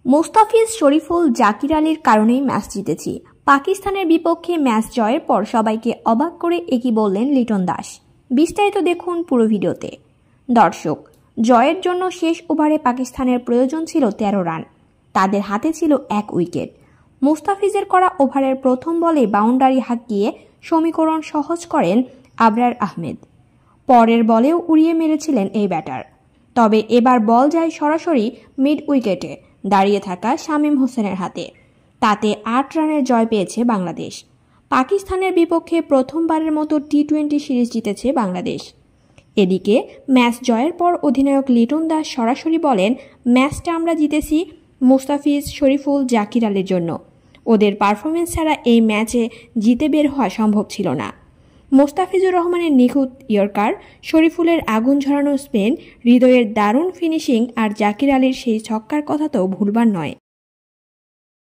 মোস্তাফিজ, শরীফুল, জাকির আলীর কারণেই ম্যাচ জিতেছি। পাকিস্তানের বিপক্ষে ম্যাচ জয়ের পর সবাইকে অবাক করে একই বললেন লিটন দাস। বিস্তারিত দেখুন পুরো ভিডিওতে। দর্শক, জয়ের জন্য শেষ ওভারে পাকিস্তানের প্রয়োজন ছিল 13 রান। তাদের হাতে ছিল 1 উইকেট। মোস্তাফিজের করা ওভারের প্রথম বলে বাউন্ডারি হাঁকিয়ে সমীকরণ সহজ করেন আবরার আহমেদ। পরের বলেও উড়িয়ে মেরেছিলেন এই ব্যাটার। তবে এবার বল যায় সরাসরি মিড উইকেটে দাঁড়িয়ে থাকা শামীম হোসেনের হাতে। তাতে 8 রানের জয় পেয়েছে বাংলাদেশ। পাকিস্তানের বিপক্ষে প্রথমবারের মতো টি-20 সিরিজ জিতেছে বাংলাদেশ। এদিকে ম্যাচ জয়ের পর অধিনায়ক লিটন দাস সরাসরি বলেন, ম্যাচটা আমরা জিতেছি মোস্তাফিজ, শরীফুল, জাকির আলীর জন্য। ওদের পারফরমেন্স ছাড়া এই ম্যাচে জিতে বের হওয়া সম্ভব ছিল না। মোস্তাফিজুর রহমানের নিখুঁত ইয়র্কার, শরীফুলের আগুন ঝরানো স্পিন, হৃদয়ের দারুণ ফিনিশিং আর জাকির আলীর সেই ছক্কার কথা তো ভুলবার নয়।